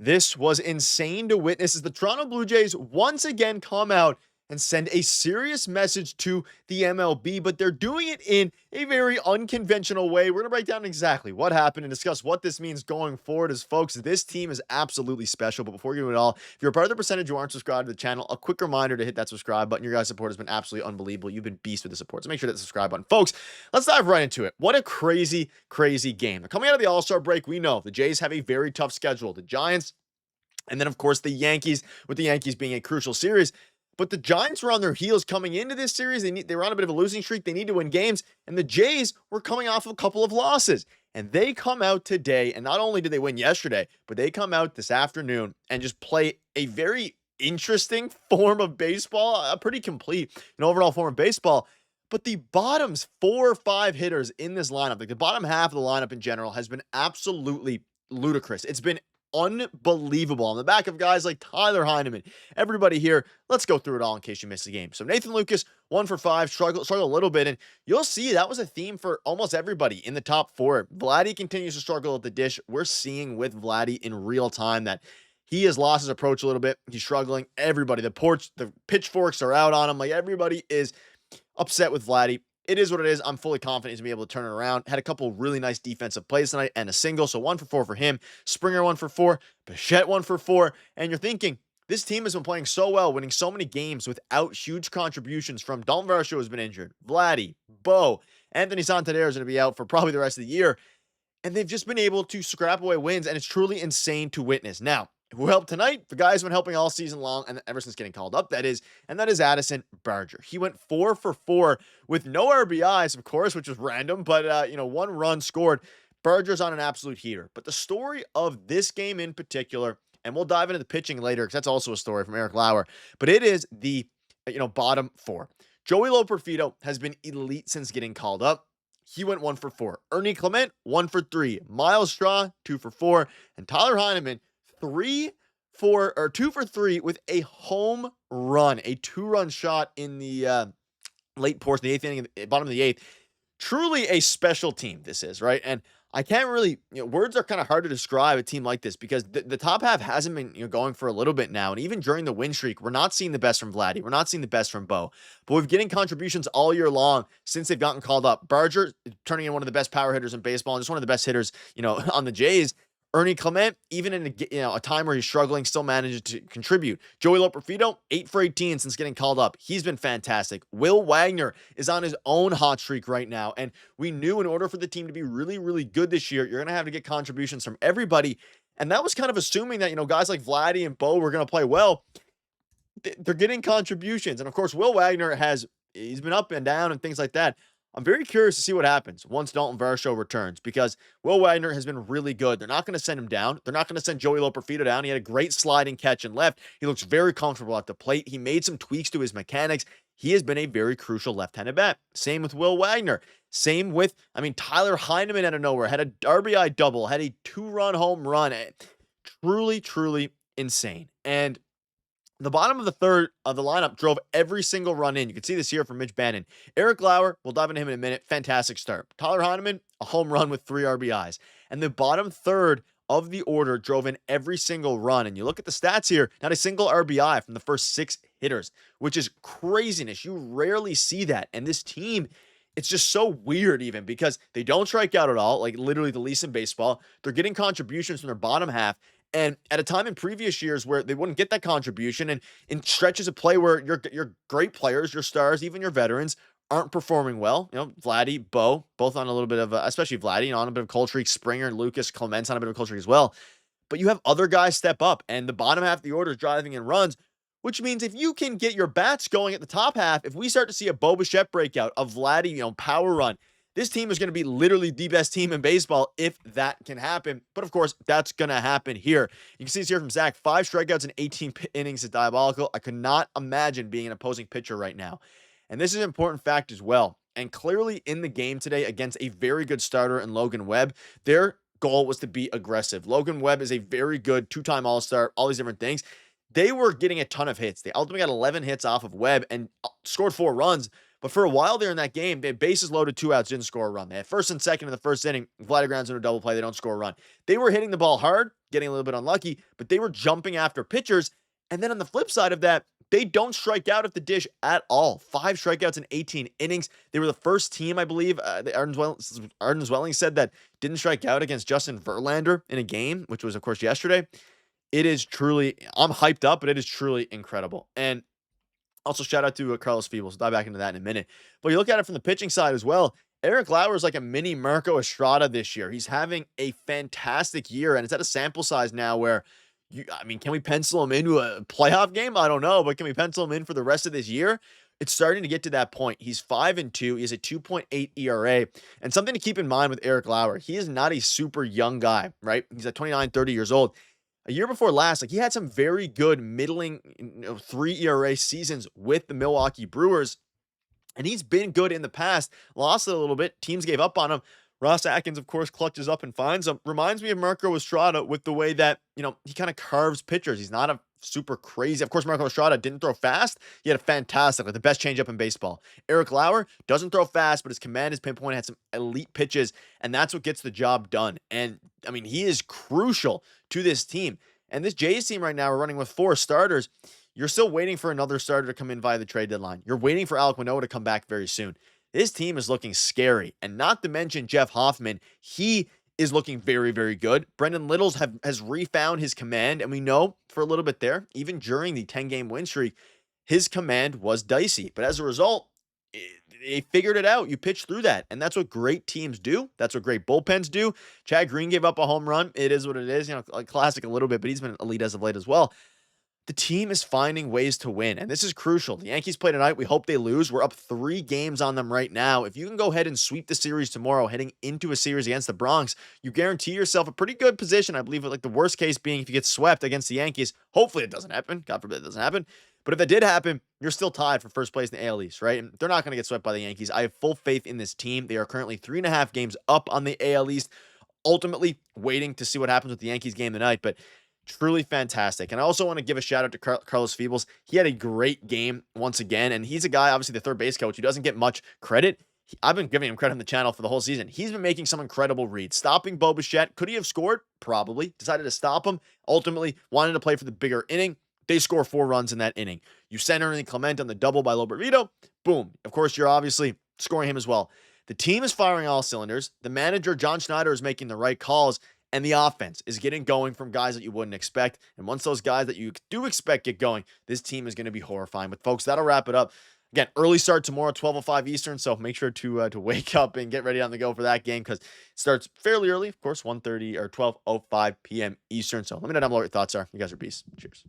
This was insane to witness as the Toronto Blue Jays once again come out and send a serious message to the MLB, but they're doing it in a very unconventional way. We're going to break down exactly what happened and discuss what this means going forward as folks. This team is absolutely special, but before we do it all, if you're a part of the percentage who aren't subscribed to the channel, a quick reminder to hit that subscribe button. Your guys' support has been absolutely unbelievable. You've been beast with the support, so make sure to hit the subscribe button. Folks, let's dive right into it. What a crazy, crazy game. Now, coming out of the All-Star break, we know the Jays have a very tough schedule. The Giants, and then, of course, the Yankees, with the Yankees being a crucial series. But the Giants were on their heels coming into this series. They were on a bit of a losing streak. They need to win games. And the Jays were coming off of a couple of losses. And they come out today, and not only did they win yesterday, but they come out this afternoon and just play a very interesting form of baseball, a pretty complete overall form of baseball. But the bottom's 4 or 5 hitters in this lineup, like the bottom half of the lineup in general, has been absolutely ludicrous. It's been unbelievable on the back of guys like Tyler Heineman. Everybody here, let's go through it all in case you missed the game. So Nathan Lucas, 1 for 5, struggled a little bit, and you'll see that was a theme for almost everybody in the top 4. Vladdy continues to struggle at the dish. We're seeing with Vladdy in real time that he has lost his approach a little bit. He's struggling. Everybody, the pitchforks are out on him. Like, everybody is upset with Vladdy. It is what it is. I'm fully confident he's going to be able to turn it around. Had a couple really nice defensive plays tonight and a single. So 1 for 4 for him. Springer 1 for 4. Bichette 1 for 4. And you're thinking, this team has been playing so well, winning so many games without huge contributions from Dalton Varsho, has been injured, Vladdy, Bo, Anthony Santander is going to be out for probably the rest of the year. And they've just been able to scrap away wins, and it's truly insane to witness. Now, who helped tonight? The guy's been helping all season long, and ever since getting called up, that is Addison Barger. He went 4 for 4 with no RBIs, of course, which was random, but 1 run scored. Barger's on an absolute heater. But the story of this game in particular, and we'll dive into the pitching later because that's also a story from Eric Lauer, but it is the bottom 4. Joey Loperfido has been elite since getting called up. He went 1 for 4. Ernie Clement, 1 for 3. Miles Straw, 2 for 4. And Tyler Heineman, 2 for 3 with a home run, a 2-run shot in the late portion of the 8th inning, bottom of the 8th. Truly a special team this is, right? And I can't really, words are kind of hard to describe a team like this because the top half hasn't been going for a little bit now. And even during the win streak, we're not seeing the best from Vladdy. We're not seeing the best from Bo. But we're getting contributions all year long since they've gotten called up. Barger turning in one of the best power hitters in baseball and just one of the best hitters, on the Jays. Ernie Clement, even in a time where he's struggling, still manages to contribute. Joey Loperfido, 8 for 18 since getting called up. He's been fantastic. Will Wagner is on his own hot streak right now. And we knew in order for the team to be really, really good this year, you're going to have to get contributions from everybody. And that was kind of assuming that, guys like Vladdy and Bo were going to play well. They're getting contributions. And of course, Will Wagner he's been up and down and things like that. I'm very curious to see what happens once Dalton Varsho returns because Will Wagner has been really good. They're not going to send him down. They're not going to send Joey Loperfido down. He had a great sliding catch and left. He looks very comfortable at the plate. He made some tweaks to his mechanics. He has been a very crucial left-handed bat. Same with Will Wagner. Same with, Tyler Heineman out of nowhere. Had a RBI double. Had a 2-run home run. Truly, truly insane. And the bottom of the 3rd of the lineup drove every single run in. You can see this here from Mitch Bannon. Eric Lauer, we'll dive into him in a minute. Fantastic start. Tyler Heineman, a home run with 3 RBIs. And the bottom 3rd of the order drove in every single run. And you look at the stats here, not a single RBI from the first 6 hitters, which is craziness. You rarely see that. And this team, it's just so weird even because they don't strike out at all, like literally the least in baseball. They're getting contributions from their bottom half. And at a time in previous years where they wouldn't get that contribution and in stretches of play where your great players, your stars, even your veterans aren't performing well, Vladdy, Bo, both on a little bit of, especially Vladdy, on a bit of cold streak, Springer, Lucas, Clements on a bit of cold streak as well. But you have other guys step up and the bottom half of the order is driving in runs, which means if you can get your bats going at the top half, if we start to see a Bo Bichette breakout, a Vladdy, power run, this team is going to be literally the best team in baseball if that can happen. But of course, that's going to happen here. You can see this here from Zach. 5 strikeouts in 18 innings is diabolical. I could not imagine being an opposing pitcher right now. And this is an important fact as well. And clearly in the game today against a very good starter in Logan Webb, their goal was to be aggressive. Logan Webb is a very good 2-time All-Star, all these different things. They were getting a ton of hits. They ultimately got 11 hits off of Webb and scored 4 runs. But for a while there in that game, they had bases loaded, 2 outs, didn't score a run. They had first and second in the first inning. Vladdy grounds into a double play. They don't score a run. They were hitting the ball hard, getting a little bit unlucky, but they were jumping after pitchers. And then on the flip side of that, they don't strike out at the dish at all. 5 strikeouts in 18 innings. They were the first team, I believe. Arden Zwelling said that didn't strike out against Justin Verlander in a game, which was, of course, yesterday. It is truly, I'm hyped up, but it is truly incredible. And also, shout out to Carlos Feebles. We'll dive back into that in a minute. But you look at it from the pitching side as well. Eric Lauer is like a mini Marco Estrada this year. He's having a fantastic year, and it's at a sample size now where, can we pencil him into a playoff game? I don't know, but can we pencil him in for the rest of this year? It's starting to get to that point. He's 5-2. He has a 2.8 ERA. And something to keep in mind with Eric Lauer, he is not a super young guy, right? He's at 29, 30 years old. A year before last, he had some very good middling 3 ERA seasons with the Milwaukee Brewers, and he's been good in the past. Lost it a little bit. Teams gave up on him. Ross Atkins, of course, clutches up and finds him. Reminds me of Marco Estrada with the way that, he kind of carves pitchers. He's not a super crazy. Of course, Marco Estrada didn't throw fast. He had a fantastic, the best changeup in baseball. Eric Lauer doesn't throw fast, but his command, his pinpoint, had some elite pitches, and that's what gets the job done. And, he is crucial to this team. And this Jays team right now, we're running with 4 starters. You're still waiting for another starter to come in via the trade deadline. You're waiting for Alek Manoah to come back very soon. This team is looking scary. And not to mention Jeff Hoffman, he is looking very, very good. Brendan Littles has refound his command, and we know for a little bit there, even during the 10-game win streak, his command was dicey. But as a result, they figured it out. You pitch through that, and that's what great teams do. That's what great bullpens do. Chad Green gave up a home run. It is what it is. A classic a little bit, but he's been elite as of late as well. The team is finding ways to win, and this is crucial. The Yankees play tonight. We hope they lose. We're up 3 games on them right now. If you can go ahead and sweep the series tomorrow, heading into a series against the Bronx, you guarantee yourself a pretty good position. I believe the worst case being if you get swept against the Yankees. Hopefully it doesn't happen. God forbid it doesn't happen. But if that did happen, you're still tied for first place in the AL East, right? And they're not going to get swept by the Yankees. I have full faith in this team. They are currently 3.5 games up on the AL East, ultimately waiting to see what happens with the Yankees game tonight. But truly fantastic. And I also want to give a shout out to Carlos Feebles. He had a great game once again, and he's a guy, obviously the third base coach, who doesn't get much credit. I've been giving him credit on the channel for the whole season. He's been making some incredible reads. Stopping Bichette. Could he have scored? Probably. Decided to stop him. Ultimately, wanted to play for the bigger inning. They score 4 runs in that inning. You center in Clement on the double by Loberito. Boom. Of course, you're obviously scoring him as well. The team is firing all cylinders. The manager, John Schneider, is making the right calls. And the offense is getting going from guys that you wouldn't expect. And once those guys that you do expect get going, this team is going to be horrifying. But folks, that'll wrap it up. Again, early start tomorrow, 12:05 Eastern. So make sure to wake up and get ready on the go for that game, because it starts fairly early. Of course, 1:30 or 12:05 p.m. Eastern. So let me know down below what your thoughts are. You guys are beasts. Cheers.